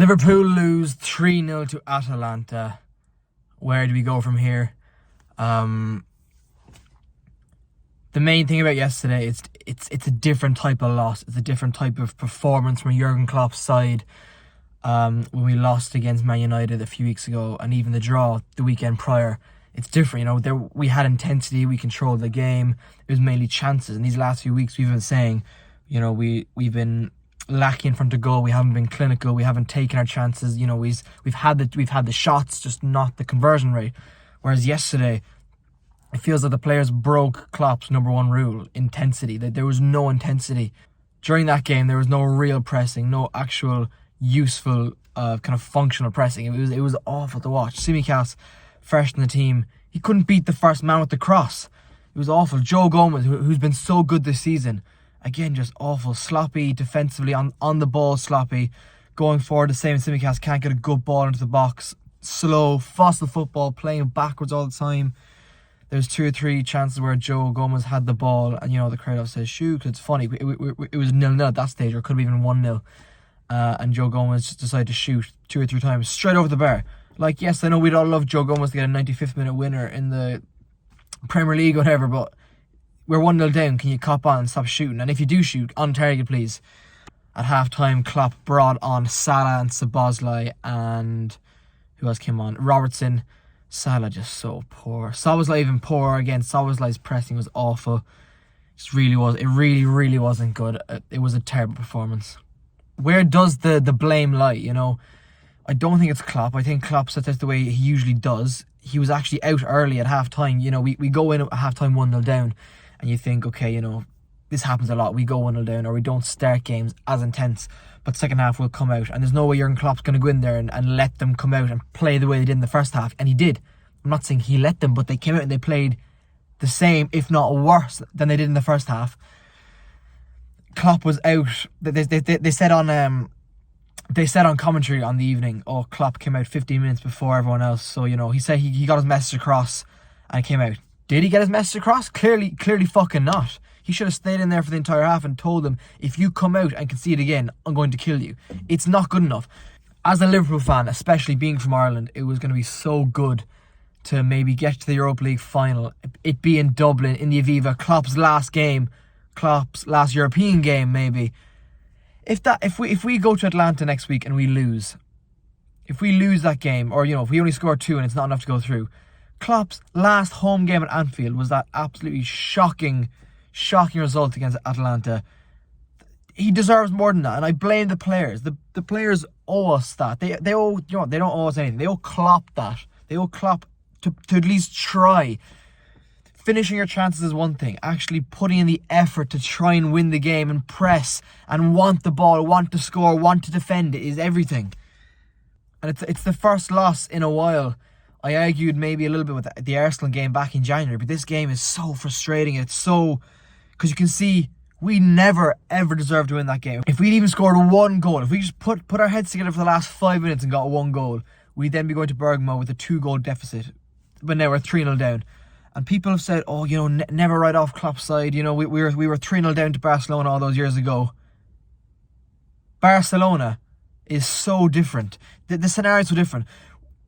Liverpool lose 3-0 to Atalanta. Where do we go from here? The main thing about yesterday, it's a different type of loss. It's a different type of performance from Jurgen Klopp's side. When we lost against Man United a few weeks ago, and even the draw the weekend prior, it's different. We had intensity, we controlled the game. It was mainly chances. And these last few weeks, we've been saying, we've been lacking in front of goal. We haven't been clinical. We haven't taken our chances. We've had the shots, just not the conversion rate. Whereas yesterday, it feels like the players broke Klopp's number one rule: intensity. That there was no intensity during that game. There was no real pressing, no actual useful kind of functional pressing. It was awful to watch. Tsimikas, fresh in the team, he couldn't beat the first man with the cross. It was awful. Joe Gomez, who's been so good this season, again, just awful. Sloppy defensively, on the ball, sloppy. Going forward, the same. Tsimikas can't get a good ball into the box. Slow, fossil football, playing backwards all the time. There's 2 or 3 chances where Joe Gomez had the ball, and the crowd says, shoot, 'cause it's funny. It was 0-0 at that stage, or it could have even 1-0. And Joe Gomez just decided to shoot 2 or 3 times straight over the bar. Like, yes, I know we'd all love Joe Gomez to get a 95th minute winner in the Premier League or whatever, but we're 1-0 down. Can you cop on and stop shooting? And if you do shoot, on target, please. At half-time, Klopp brought on Salah and Szoboszlai, and who else came on? Robertson. Salah just so poor. Szoboszlai even poorer again. Szoboszlai's pressing was awful. It really was. It really wasn't good. It was a terrible performance. Where does the blame lie? I don't think it's Klopp. I think Klopp sets out the way he usually does. He was actually out early at half-time. We go in at half-time 1-0 down, and you think, okay, this happens a lot. We go 1-0 down, or we don't start games as intense, but second half will come out. And there's no way Jurgen Klopp's going to go in there and let them come out and play the way they did in the first half. And he did. I'm not saying he let them, but they came out and they played the same, if not worse, than they did in the first half. Klopp was out. They said on commentary on the evening, oh, Klopp came out 15 minutes before everyone else. So, he said he got his message across and came out. Did he get his message across? Clearly fucking not. He should have stayed in there for the entire half and told them, if you come out and concede again, I'm going to kill you. It's not good enough. As a Liverpool fan, especially being from Ireland, it was going to be so good to maybe get to the Europa League final. It be in Dublin, in the Aviva, Klopp's last game, Klopp's last European game, maybe. If we go to Atalanta next week and we lose, if we lose that game, or if we only score 2 and it's not enough to go through, Klopp's last home game at Anfield was that absolutely shocking result against Atalanta. He deserves more than that, and I blame the players. The players owe us that. They owe they don't owe us anything. They owe Klopp that. They owe Klopp to at least try. Finishing your chances is one thing. Actually putting in the effort to try and win the game and press and want the ball, want to score, want to defend is everything. And it's the first loss in a while. I argued maybe a little bit with the Arsenal game back in January, but this game is so frustrating. It's so... because you can see we never, ever deserved to win that game. If we'd even scored 1 goal, if we just put our heads together for the last 5 minutes and got 1 goal, we'd then be going to Bergamo with a 2-goal deficit. But now we're 3-0 down. And people have said, oh, never write off Klopp's side. We were 3-0 down to Barcelona all those years ago. Barcelona is so different. The scenario is so different.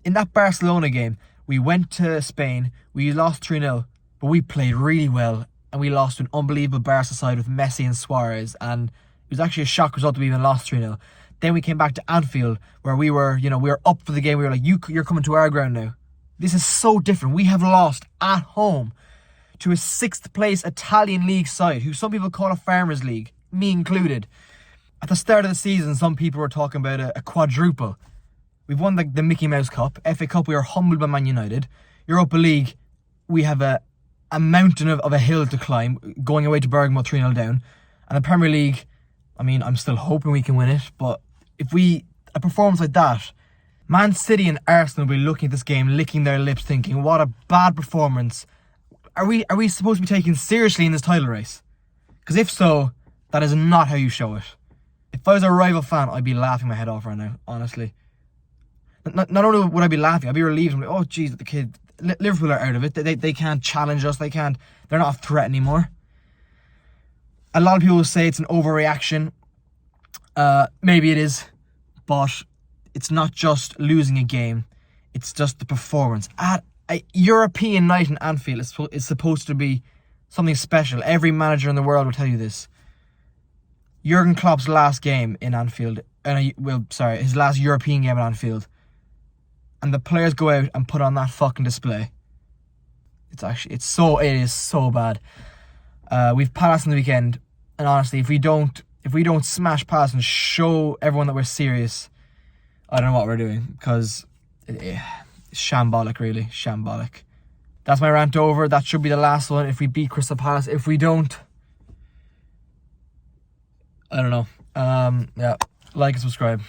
In that Barcelona game, we went to Spain, we lost 3-0, but we played really well, and we lost to an unbelievable Barca side with Messi and Suarez, and it was actually a shock result that we even lost 3-0. Then we came back to Anfield, where we were up for the game. We were like, you're coming to our ground now. This is so different. We have lost at home to a 6th place Italian league side, who some people call a farmers league, me included. At the start of the season, some people were talking about a quadruple. We've won the Mickey Mouse Cup. FA Cup, we are humbled by Man United. Europa League, we have a mountain of a hill to climb, going away to Bergamo 3-0 down. And the Premier League, I'm still hoping we can win it, but if a performance like that, Man City and Arsenal will be looking at this game, licking their lips, thinking, what a bad performance. Are we supposed to be taken seriously in this title race? Because if so, that is not how you show it. If I was a rival fan, I'd be laughing my head off right now, honestly. Not only would I be laughing, I'd be relieved. I'm like, oh, geez, Liverpool are out of it. They can't challenge us. They're not a threat anymore. A lot of people will say it's an overreaction. Maybe it is, but it's not just losing a game, it's just the performance. At a European night in Anfield is supposed to be something special. Every manager in the world will tell you this. Jurgen Klopp's last game in Anfield, his last European game at Anfield, and the players go out and put on that fucking display. It is so bad. We've Palace on the weekend, and honestly, if we don't smash Palace and show everyone that we're serious, I don't know what we're doing, because it's shambolic, really, shambolic. That's my rant over. That should be the last one. If we beat Crystal Palace, if we don't, I don't know. Yeah, like and subscribe.